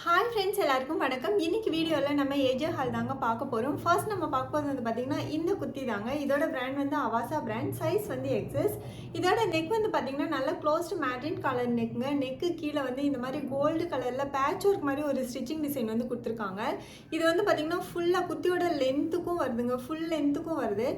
Hi friends, எல்லாருக்கும் வணக்கம். இன்னைக்கு வீடியோவில் நம்ம ஏஜியோ ஹால் தாங்க பார்க்க போகிறோம். ஃபர்ஸ்ட் நம்ம பார்க்க போகிறது வந்து பார்த்திங்கன்னா இந்த குர்த்தி தாங்க. இதோட பிராண்ட் வந்து அவாசா பிராண்ட். சைஸ் வந்து எக்ஸஸ். இதோட நெக் வந்து பார்த்திங்கன்னா நல்ல க்ளோஸ்டு மேட்ரின் கலர் நெக்குங்க. நெக்கு கீழே வந்து இந்த மாதிரி கோல்டு கலரில் பேட்ச் ஒர்க் மாதிரி ஒரு ஸ்டிச்சிங் டிசைன் வந்து கொடுத்துருக்காங்க. இது வந்து பார்த்திங்கன்னா ஃபுல்லாக குர்த்தியோட லென்த்துக்கும் வருதுங்க, ஃபுல் லென்த்துக்கும் வருது.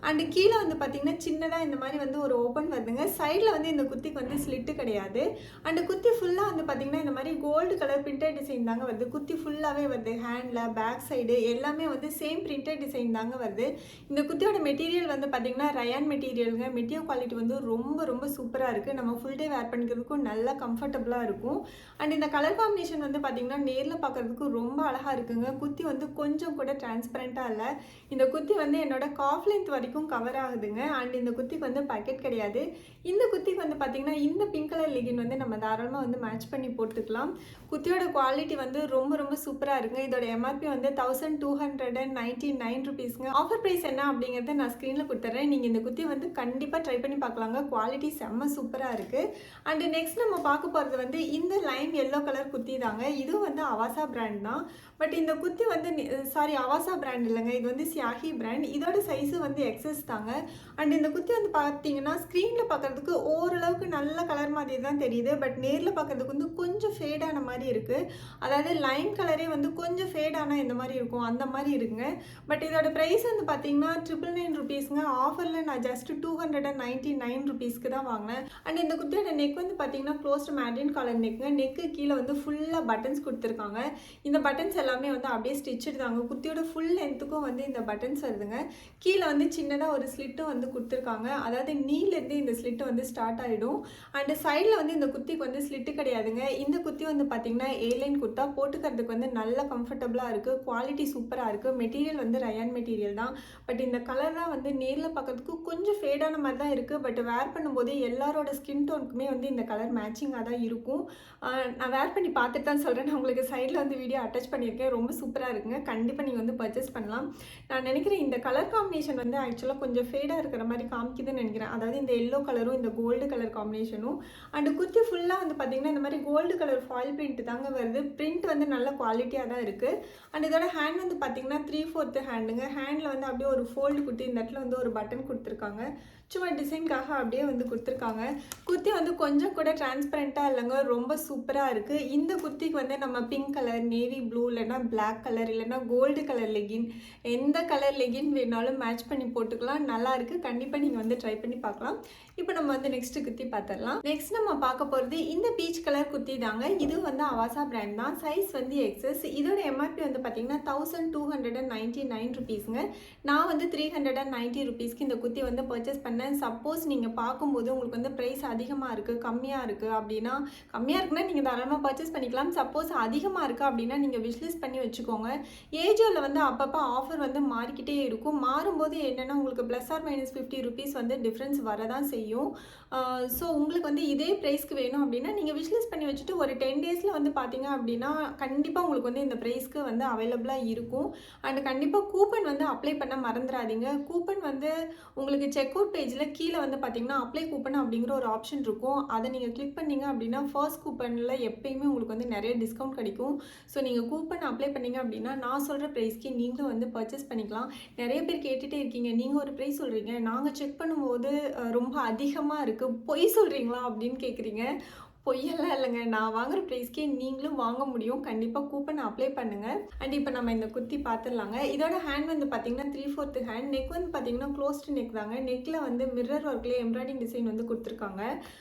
அண்டு கீழே வந்து பார்த்திங்கன்னா சின்னதாக இந்த மாதிரி வந்து ஒரு ஓப்பன் வருதுங்க. சைடில் வந்து இந்த குர்த்திக்கு வந்து ஸ்லிட்டு கிடையாது. அண்டு குர்த்தி ஃபுல்லாக வந்து பார்த்திங்கன்னா இந்த மாதிரி கோல்டு கலர் பிரிண்டட் டிசைன் தாங்க வருது. குர்த்தி ஃபுல்லாகவே வருது. ஹேண்டில், பேக் சைடு எல்லாமே வந்து சேம் பிரிண்டட் டிசைன் தாங்க வருது. இந்த குர்த்தியோட மெட்டீரியல் வந்து பார்த்திங்கன்னா ரயான் மெட்டீரியலுங்க. மெட்டீரியல் குவாலிட்டி வந்து ரொம்ப ரொம்ப சூப்பராக இருக்குது. நம்ம ஃபுல் டே வேர் பண்ணிக்கிறதுக்கும் நல்லா கம்ஃபர்டபுளாக இருக்கும். அண்ட் இந்த கலர் காம்பினேஷன் வந்து பார்த்திங்கன்னா நேரில் பார்க்குறதுக்கு ரொம்ப அழகாக இருக்குங்க. குர்த்தி வந்து கொஞ்சம் கூட டிரான்ஸ்பரண்ட்டாக இல்லை. இந்த குர்த்தி வந்து என்னோட காஃப் லென்த் வரைக்கும் கவர் ஆகுதுங்க. அண்ட் இந்த குர்த்திக்கு வந்து பாக்கெட் கிடையாது. இந்த குர்த்திக்கு வந்து பார்த்திங்கன்னா இந்த பிங்க் கலர் லெகின் வந்து நம்ம தாராளமாக வந்து மேட்ச் பண்ணி போட்டுக்கலாம். குர்த்தியோட குவாலிட்டி வந்து ரொம்ப ரொம்ப சூப்பராக இருக்குங்க. இதோட எம்ஆர்பி வந்து 1299 ருபீஸ்ங்க. ஆஃபர் ப்ரைஸ் என்ன அப்படிங்கிறத நான் ஸ்க்ரீனில் கொடுத்துட்றேன். நீங்கள் இந்த குர்த்தி வந்து கண்டிப்பாக ட்ரை பண்ணி பார்க்கலாங்க. குவாலிட்டி செம்ம சூப்பராக இருக்குது. அண்டு நெக்ஸ்ட் நம்ம பார்க்க போகிறது வந்து இந்த லைம் எல்லோ கலர் குர்த்தி தாங்க. இதுவும் வந்து அவாசா பிராண்ட் தான். பட் இந்த குர்த்தி வந்து அவாசா பிராண்ட் இல்லைங்க, இது வந்து சியாஹி பிராண்ட். இதோட சைஸு வந்து எக்ஸஸ் தாங்க. அண்ட் இந்த குர்த்தி வந்து பார்த்தீங்கன்னா ஸ்க்ரீனில் பார்க்குறதுக்கு ஓரளவுக்கு நல்ல கலர் மாதிரி தான் தெரியுது. பட் நேரில் பார்க்குறதுக்கு வந்து கொஞ்சம் ஃபேடான மாதிரி இருக்குது. அதாவது லைம் கலரே வந்து கொஞ்சம் ஃபேடானா இந்த மாதிரி இருக்கும், அந்த மாதிரி இருக்குங்க. பட் இதோட ப்ரைஸ் வந்து பார்த்தீங்கன்னா 999 ருபீஸ்ங்க. ஆஃபரில் நான் ஜஸ்ட் 299 ருபீஸ்க்கு தான் வாங்கினேன். அண்ட் இந்த குர்த்தியோட நெக் வந்து பார்த்தீங்கன்னா க்ளோஸ்டு மேட்ரின் காலர் நெக்குங்க. நெக்கு கீழே வந்து ஃபுல்லாக பட்டன்ஸ் கொடுத்துருக்காங்க. இந்த பட்டன்ஸ் எல்லாமே வந்து அப்படியே ஸ்டிச்சு தாங்க. குர்த்தியோட ஃபுல் லென்த்துக்கும் வந்து இந்த பட்டன்ஸ் வருதுங்க. கீழே வந்து சின்னதாக ஒரு ஸ்லிட்டும் வந்து கொடுத்துருக்காங்க. அதாவது நீலேருந்து இந்த ஸ்லிட்டு வந்து ஸ்டார்ட் ஆகிடும். அண்டு சைடில் வந்து இந்த குர்த்திக்கு வந்து ஸ்லிட்டு கிடையாதுங்க. இந்த குர்த்தி வந்து பார்த்தீங்கன்னா ஏலைன் குர்த்தா போட்டுக்கிறதுக்கு வந்து நல்ல கம்ஃபர்டபுளாக இருக்குது. குவாலிட்டி சூப்பராக இருக்குது. மெட்டீரியல் வந்து ரயான் மெட்டீரியல் தான். பட் இந்த கலர் தான் வந்து நேரில் பார்க்கறதுக்கு கொஞ்சம் ஃபேடான மாதிரி தான் இருக்குது. பட் வேர் பண்ணும்போது எல்லாரோட ஸ்கின் டோனுக்குமே வந்து இந்த கலர் மேட்சிங்காக தான் இருக்கும். நான் வேர் பண்ணி பார்த்துட்டு தான் சொல்கிறேன். நான் உங்களுக்கு சைடில் வந்து வீடியோ அட்டாச் பண்ணியிருக்கேன். ரொம்ப சூப்பராக இருக்குங்க. கண்டிப்பாக நீங்கள் வந்து பர்ச்சேஸ் பண்ணலாம். நான் நினைக்கிறேன் இந்த கலர் காம்பினேஷன் வந்து ஆக்சுவலாக கொஞ்சம் ஃபேடாக இருக்கிற மாதிரி காமிக்குதுன்னு நினைக்கிறேன். அதாவது இந்த எல்லோ கலரும் இந்த கோல்டு கலர் காம்பினேஷனும். அண்ட் குர்த்தி ஃபுல்லாக வந்து பார்த்திங்கன்னா இந்த மாதிரி கோல்டு கலர் ஃபாயில் பிரிண்ட் தாங்க வருது. பிரிண்ட் வந்து நல்ல குவாலிட்டியாக தான் இருக்குது. அண்ட் இதோட ஹேண்ட் வந்து பார்த்திங்கன்னா 3/4 ஹேண்டுங்க. ஹேண்டில் வந்து அப்படியே ஒரு ஃபோல்டு குத்தி இந்த இடத்துல வந்து ஒரு பட்டன் கொடுத்துருக்காங்க. சும்மா டிசைனுக்காக அப்படியே வந்து கொடுத்துருக்காங்க. குர்த்தி வந்து கொஞ்சம் கூட டிரான்ஸ்பரண்ட்டாக இல்லைங்க, ரொம்ப சூப்பராக இருக்குது. இந்த குர்த்திக்கு வந்து நம்ம பிங்க் கலர், நேவி ப்ளூ, இல்லைனா பிளாக் கலர், இல்லைனா கோல்டு கலர் லெகின், எந்த கலர் லெகின் வேணாலும் மேட்ச் பண்ணி போட்டுக்கலாம். நல்லா இருக்குது. கண்டிப்பாக நீங்கள் வந்து ட்ரை பண்ணி பார்க்கலாம். இப்போ நம்ம வந்து நெக்ஸ்ட்டு குர்த்தி பார்த்துடலாம். நெக்ஸ்ட் நம்ம பார்க்க போகிறது இந்த பீச் கலர் குர்த்தி தாங்க. இது வந்து அவாசா பிராண்ட் தான். சைஸ் வந்து எக்ஸஸ். இதோட எம்ஆர்பி வந்து பார்த்திங்கன்னா 1299 ருபீஸுங்க. நான் வந்து 390 ருபீஸ்க்கு இந்த குர்த்தி வந்து பர்ச்சேஸ் பண்ணேன். சப்போஸ் நீங்கள் பார்க்கும்போது உங்களுக்கு வந்து ப்ரைஸ் அதிகமாக இருக்குது, கம்மியாக இருக்குது அப்படின்னா, கம்மியாக இருக்குன்னா நீங்கள் தாராளமாக பர்ச்சேஸ் பண்ணிக்கலாம். சப்போஸ் அதிகமாக இருக்குது அப்படின்னா நீங்கள் விஷ்லிஸ்ட் பண்ணி வச்சுக்கோங்க. ஏஜியோவில் வந்து அப்பப்போ ஆஃபர் வந்து மாறிக்கிட்டே இருக்கும். மாறும்போது என்னென்னா உங்களுக்கு +or- 50 ருபீஸ் வந்து டிஃப்ரென்ஸ் வரதான் செய்யும். ஸோ உங்களுக்கு வந்து இதே ப்ரைஸ்க்கு வேணும் அப்படின்னா நீங்கள் விஷ்லிஸ்ட் பண்ணி வச்சுட்டு ஒரு 10 டேஸில் வந்து பார்த்தீங்க அப்படின்னா கண்டிப்பாக உங்களுக்கு வந்து இந்த ப்ரைஸ்க்கு வந்து அவைலபிளாக இருக்கும். அண்ட் கண்டிப்பாக கூப்பன் வந்து அப்ளை பண்ண மறந்துடாதீங்க. கூப்பன் வந்து உங்களுக்கு செக் அவுட் பேஜில் கீழே வந்து பார்த்தீங்கன்னா அப்ளை கூப்பன் அப்படிங்கிற ஒரு ஆப்ஷன் இருக்கும். அதை நீங்கள் கிளிக் பண்ணிங்க அப்படின்னா ஃபர்ஸ்ட் கூப்பனில் எப்பயுமே உங்களுக்கு வந்து நிறைய டிஸ்கவுண்ட் கிடைக்கும். ஸோ நீங்கள் கூப்பன் அப்ளை பண்ணிங்க அப்படின்னா நான் சொல்கிற ப்ரைஸ்க்கு நீங்களும் வந்து பர்ச்சேஸ் பண்ணிக்கலாம். நிறைய பேர் கேட்டுகிட்டே இருக்கீங்க, நீங்கள் ஒரு ப்ரைஸ் சொல்கிறீங்க, நாங்கள் செக் பண்ணும்போது ரொம்ப அதிகமாக இருக்குது, பொய் சொல்கிறீங்களா அப்படின்னு கேட்குறீங்க. பொய்யெல்லாம் இல்லைங்க. நான் வாங்குற ப்ரைஸ்க்கே நீங்களும் வாங்க முடியும். கண்டிப்பாக கூப்பன் அப்ளை பண்ணுங்கள். அண்ட் இப்போ நம்ம இந்த குர்த்தி பார்த்துடலாங்க. இதோட ஹேண்ட் வந்து பார்த்திங்கன்னா 3/4 ஹேண்ட். நெக் வந்து பார்த்திங்கன்னா க்ளோஸ்டு நெக் தாங்க. நெக்கில் வந்து மிரர் ஒர்க்கில் எம்ப்ராய்டிங் டிசைன் வந்து கொடுத்துருக்காங்க.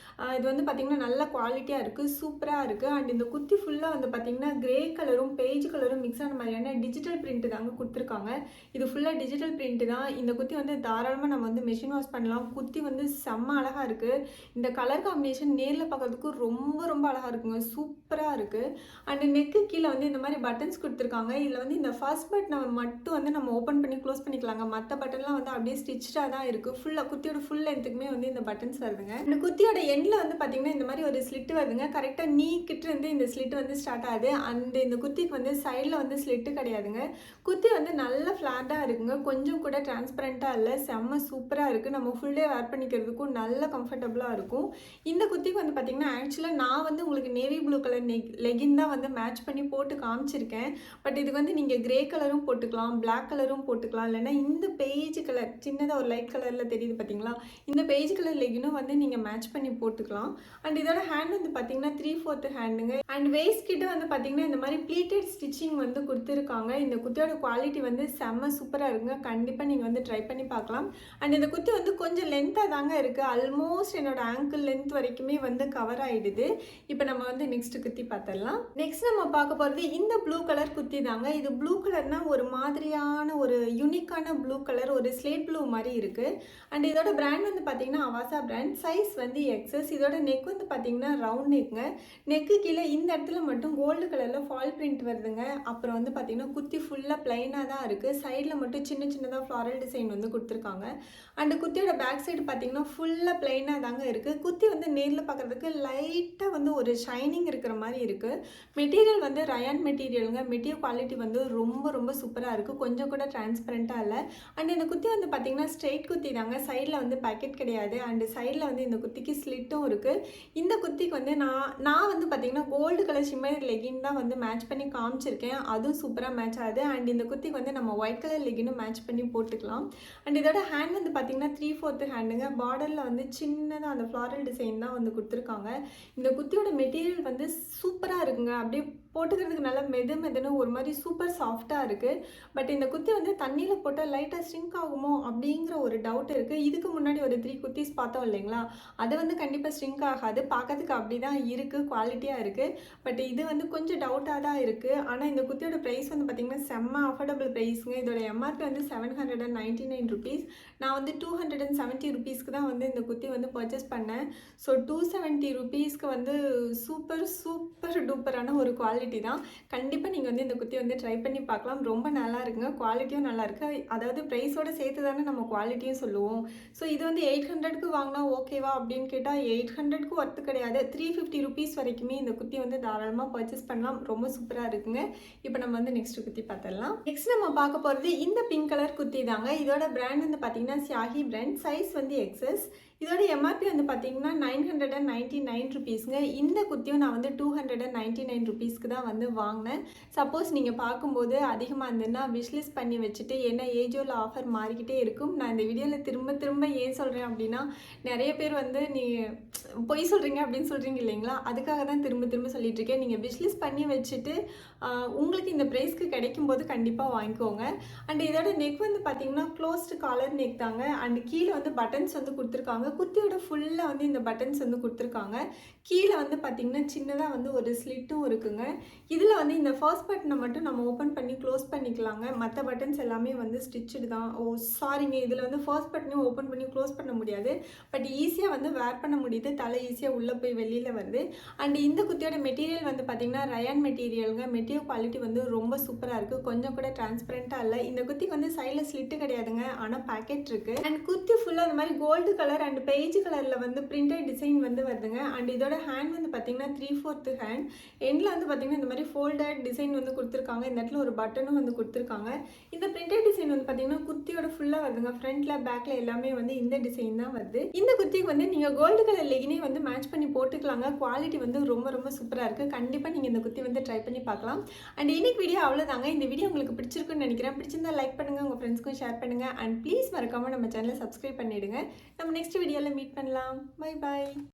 இது வந்து பார்த்திங்கன்னா நல்ல குவாலிட்டியாக இருக்குது, சூப்பராக இருக்குது. அண்ட் இந்த குர்த்தி ஃபுல்லாக வந்து பார்த்திங்கன்னா கிரே கலரும் பேஜ் கலரும் மிக்ஸ் ஆன மாதிரியான டிஜிட்டல் பிரிண்ட்டு தாங்க கொடுத்துருக்காங்க. இது ஃபுல்லாக டிஜிட்டல் பிரிண்ட்டு தான். இந்த குர்த்தி வந்து தாராளமாக நம்ம வந்து மெஷின் வாஷ் பண்ணலாம். குர்த்தி வந்து செம்ம அழகாக இருக்குது. இந்த கலர் காம்பினேஷன் நேரில் பார்க்கறதுக்கு ரொம்ப ரொம்ப அழகாக இருக்குங்க, சூப்பராக இருக்குது. அண்டு நெக்கு கீழே வந்து இந்த மாதிரி பட்டன்ஸ் கொடுத்துருக்காங்க. இதில் வந்து இந்த ஃபர்ஸ்ட் பட்டனை மட்டும் வந்து நம்ம ஓப்பன் பண்ணி க்ளோஸ் பண்ணிக்கலாங்க. மற்ற பட்டன்லாம் வந்து அப்படியே ஸ்டிச்சாக தான் இருக்குது. ஃபுல்லாக குர்த்தியோட ஃபுல் லென்த்துக்குமே வந்து இந்த பட்டன்ஸ் வருதுங்க. இந்த குர்த்தியோட எண்டில் வந்து பார்த்திங்கன்னா இந்த மாதிரி ஒரு ஸ்லிட்டு வருதுங்க. கரெக்டாக நீ கிட்ட இருந்து இந்த ஸ்லிட்டு வந்து ஸ்டார்ட் ஆகுது. அந்த இந்த குர்த்திக்கு வந்து சைடில் வந்து ஸ்லிட்டு கிடையாதுங்க. குர்த்தி வந்து நல்ல ஃப்ளாட்டாக இருக்குங்க, கொஞ்சம் கூட டிரான்ஸ்பரண்ட்டாக இல்லை, செம்ம சூப்பராக இருக்குது. நம்ம ஃபுல் டே வேர் பண்ணிக்கிறதுக்கும் நல்ல கம்ஃபர்டபுளாக இருக்கும். இந்த குர்த்திக்கு வந்து பார்த்திங்கன்னா ஆக்சுவலி ஆக்சுவலாக நான் வந்து உங்களுக்கு நேவி ப்ளூ கலர் லெகின் தான் வந்து மேட்ச் பண்ணி போட்டு காமிச்சிருக்கேன். பட் இதுக்கு வந்து நீங்கள் கிரே கலரும் போட்டுக்கலாம், பிளாக் கலரும் போட்டுக்கலாம், இல்லைன்னா இந்த பெய்ஜ் கலர் சின்னதாக ஒரு லைட் கலரில் தெரியுது பார்த்தீங்களா, இந்த பெய்ஜ் கலர் லெகினும் வந்து நீங்கள் மேட்ச் பண்ணி போட்டுக்கலாம். அண்ட் இதோட ஹேண்ட் வந்து பார்த்தீங்கன்னா 3/4 ஹேண்டுங்க. அண்ட் வேஸ்ட் கிட்ட வந்து பார்த்தீங்கன்னா இந்த மாதிரி ப்ளீட்டட் ஸ்டிச்சிங் வந்து கொடுத்துருக்காங்க. இந்த குத்தியோட குவாலிட்டி வந்து செம்ம சூப்பராக இருக்குங்க. கண்டிப்பாக நீங்கள் வந்து ட்ரை பண்ணி பார்க்கலாம். அண்ட் இந்த குத்தி வந்து கொஞ்சம் லென்த்தாக தாங்க இருக்குது. ஆல்மோஸ்ட் என்னோட ஆங்கிள் லென்த் வரைக்குமே வந்து கவர் ஆகிடுது. இப்போ நம்ம வந்து நெக்ஸ்ட் குத்தி பார்த்துடலாம். நெக்ஸ்ட் நம்ம பார்க்க போகிறது இந்த ப்ளூ கலர் குத்தி தாங்க. இது ப்ளூ கலர்னால் ஒரு மாதிரியான ஒரு யூனிக்கான ப்ளூ கலர், ஒரு ஸ்லேட் ப்ளூ மாதிரி இருக்குது. அண்ட் இதோட பிராண்ட் வந்து பார்த்தீங்கன்னா அவாசா பிராண்ட். சைஸ் வந்து எக்ஸஸ். இதோட நெக் வந்து பார்த்தீங்கன்னா ரவுண்ட் நெக்குங்க. நெக்கு கீழே இந்த இடத்துல மட்டும் கோல்டு கலரில் ஃபால் பிரிண்ட் வருதுங்க. அப்புறம் வந்து பார்த்தீங்கன்னா குத்தி ஃபுல்லாக பிளைனாக தான் இருக்குது. சைடில் மட்டும் சின்ன சின்னதாக ஃப்ளாரல் டிசைன் வந்து கொடுத்துருக்காங்க. அண்ட் குத்தியோட பேக் சைடு பார்த்தீங்கன்னா ஃபுல்லாக பிளைனாக தாங்க இருக்குது. குத்தி வந்து நேரில் பார்க்குறதுக்கு லைட்டாக வந்து ஒரு ஷைனிங் இருக்கிற மாதிரி இருக்குது. மெட்டீரியல் வந்து ரயான் மெட்டீரியலுங்க. மெட்டீரியல் குவாலிட்டி வந்து ரொம்ப ரொம்ப சூப்பராக இருக்குது. கொஞ்சம் கூட டிரான்ஸ்பரண்ட்டாக இல்லை. அண்ட் இந்த குத்தி வந்து பார்த்தீங்கன்னா ஸ்ட்ரெயிட் குத்தி தாங்க. சைடில் வந்து பேக்கெட் கிடையாது. அண்டு சைடில் வந்து இந்த குத்திக்கு ஸ்லிட்டும் இருக்குது. இந்த குத்திக்கு வந்து நான் வந்து பார்த்தீங்கன்னா கோல்டு கலர் ஷிம்மர் லெகின் தான் வந்து மேட்ச் பண்ணி காமிச்சிருக்கேன். அதுவும் சூப்பராக மேட்ச் ஆகுது. அண்ட் இந்த குத்திக்கு வந்து நம்ம ஒயிட் கலர் லெகினும் மேட்ச் பண்ணி போட்டுக்கலாம். அண்ட் இதோட ஹேண்ட் வந்து பார்த்தீங்கன்னா 3/4 ஹேண்டுங்க. பார்டரில் வந்து சின்னதாக அந்த ஃப்ளாரல் டிசைன் தான் வந்து கொடுத்துருக்காங்க. இந்த குத்தியோட மெட்டீரியல் வந்து சூப்பராக இருக்குங்க. அப்படியே போட்டுக்கிறதுக்கு நல்லா மெதுன்னு ஒரு மாதிரி சூப்பர் சாஃப்டாக இருக்குது. பட் இந்த குத்தி வந்து தண்ணியில் போட்டால் லைட்டாக ஸ்ட்ரிங்க் ஆகுமோ அப்படிங்கிற ஒரு டவுட் இருக்குது. இதுக்கு முன்னாடி ஒரு 3 குத்திஸ் பார்த்தோம் இல்லைங்களா, அது வந்து கண்டிப்பாக ஸ்ட்ரிங்க் ஆகாது. பார்க்கறதுக்கு அப்படி தான் இருக்குது, குவாலிட்டியாக இருக்குது. பட் இது வந்து கொஞ்சம் டவுட்டாக தான் இருக்குது. ஆனால் இந்த குத்தியோட ப்ரைஸ் வந்து பார்த்திங்கன்னா செம்ம அஃபோர்டபுள் ப்ரைஸுங்க. இதோட எம்ஆர்பி வந்து 799 ருபீஸ். நான் வந்து 270 ருபீஸ்க்கு தான் வந்து இந்த குத்தி வந்து பர்ச்சேஸ் பண்ணேன். ஸோ 270 ருபீஸ்க்கு வந்து சூப்பர் டூப்பரான ஒரு குவாலிட்டி தான். கண்டிப்பாக நீங்கள் வந்து இந்த குத்தி வந்து ட்ரை பண்ணி பார்க்கலாம். ரொம்ப நல்லா இருக்குங்க. குவாலிட்டியும் நல்லா இருக்குது. அதாவது ப்ரைஸோட சேர்த்து தானே நம்ம குவாலிட்டியும் சொல்லுவோம். ஸோ இது வந்து 800க்கு வாங்கினா ஓகேவா அப்படின்னு கேட்டால் 800க்கு ஒர்த்து கிடையாது. 350 ருபீஸ் வரைக்குமே இந்த குத்தி வந்து தாராளமாக பர்ச்சேஸ் பண்ணலாம். ரொம்ப சூப்பராக இருக்குங்க. இப்போ நம்ம வந்து நெக்ஸ்ட் குத்தி பார்த்துடலாம். நெக்ஸ்ட் நம்ம பார்க்க போகிறது இந்த பிங்க் கலர் குத்தி தாங்க. இதோட பிராண்ட் வந்து பார்த்தீங்கன்னா சியாஹி பிராண்ட். சைஸ் வந்து எக்ஸஸ். இதோட எம்ஆர்பி வந்து பார்த்தீங்கன்னா 999 ருபீஸுங்க. இந்த குத்தியும் நான் வந்து 299 ருபீஸ்க்கு தான் வந்து வாங்கினேன். சப்போஸ் நீங்கள் பார்க்கும்போது அதிகமாக இருந்ததுன்னா விஷ்லிஸ்ட் பண்ணி வச்சுட்டு, ஏன்னா ஏஜோவில் ஆஃபர் மாறிக்கிட்டே இருக்கும். நான் இந்த வீடியோவில் திரும்ப ஏன் சொல்கிறேன் அப்படின்னா, நிறைய பேர் வந்து நீ பொய் சொல்கிறீங்க அப்படின்னு சொல்கிறீங்க இல்லைங்களா, அதுக்காக தான் திரும்ப சொல்லிட்டு இருக்கேன். நீங்கள் விஷ்லிஸ்ட் பண்ணி வச்சுட்டு உங்களுக்கு இந்த ப்ரைஸ்க்கு கிடைக்கும்போது கண்டிப்பாக வாங்கிக்கோங்க. அண்ட் இதோட நெக் வந்து பார்த்தீங்கன்னா க்ளோஸ்டு காலர் நெக் தாங்க. அண்ட் கீழே வந்து பட்டன்ஸ் வந்து கொடுத்துருக்காங்க. குத்தியோட ஃபுல்லாக வந்து இந்த பட்டன்ஸ் வந்து கொடுத்துருக்காங்க. கீழே வந்து பார்த்திங்கன்னா சின்னதாக வந்து ஒரு ஸ்லிட்டும் இருக்குங்க. இதில் வந்து இந்த ஃபர்ஸ்ட் பட்டனை மட்டும் நம்ம ஓப்பன் பண்ணி க்ளோஸ் பண்ணிக்கலாங்க. மற்ற பட்டன்ஸ் எல்லாமே வந்து ஸ்டிச்சுடு தான். சாரிங்க, இதில் வந்து ஃபர்ஸ்ட் பட்டனையும் ஓப்பன் பண்ணி க்ளோஸ் பண்ண முடியாது. பட் ஈஸியாக வந்து வேர் பண்ண முடியுது. தலை ஈஸியாக உள்ளே போய் வெளியில் வருது. அண்ட் இந்த குத்தியோட மெட்டீரியல் வந்து பார்த்திங்கன்னா ரயான் மெட்டீரியலுங்க. மெட்டீரியல் குவாலிட்டி வந்து ரொம்ப சூப்பராக இருக்குது. கொஞ்சம் கூட டிரான்ஸ்பரண்ட்டாக இல்லை. இந்த குத்திக்கு வந்து சைடில் ஸ்லிட்டு கிடையாதுங்க, ஆனால் பேக்கெட் இருக்குது. அண்ட் குத்தி ஃபுல்லாக அந்த மாதிரி கோல்டு கலர் அண்ட் பெய்ஜ் கலரில் வந்து பிரிண்டட் டிசைன் வந்து வருதுங்க. அண்ட் இதோட ஹேண்ட் வந்து பார்த்தீங்கன்னா 3/4 ஹேண்ட். எண்டில் வந்து பார்த்தீங்கன்னா இந்த மாதிரி ஃபோல்டட் டிசைன் வந்து கொடுத்துருக்காங்க. இந்த இடத்துல ஒரு பட்டனும் வந்து கொடுத்துருக்காங்க. இந்த பிரிண்டட் டிசைன் வந்து பார்த்தீங்கன்னா குத்தியோட ஃபுல்லாக வருதுங்க. ஃப்ரண்ட்டில் பேக்கில் எல்லாமே வந்து இந்த டிசைன் தான் வருது. இந்த குத்திக்கு வந்து நீங்கள் கோல்டு கலர் லெகினே வந்து மேட்ச் பண்ணி போட்டுக்கலாங்க. குவாலிட்டி வந்து ரொம்ப சூப்பராக இருக்குது. கண்டிப்பாக நீங்கள் இந்த குத்தி வந்து ட்ரை பண்ணி பார்க்கலாம். அண்ட் இன்னைக்கு வீடியோ அவ்வளோதாங்க. இந்த வீடியோ உங்களுக்கு பிடிச்சிருக்குன்னு நினைக்கிறேன். பிடிச்சிருந்தா லைக் பண்ணுங்கள், உங்கள் ஃப்ரெண்ட்ஸ்க்கும் ஷேர் பண்ணுங்கள். அண்ட் ப்ளீஸ் மறக்காமல் நம்ம சேனலை சப்ஸ்கிரைப் பண்ணிவிடுங்க. நம்ம நெக்ஸ்ட் வீடியோவில் மீட் பண்ணலாம். பை.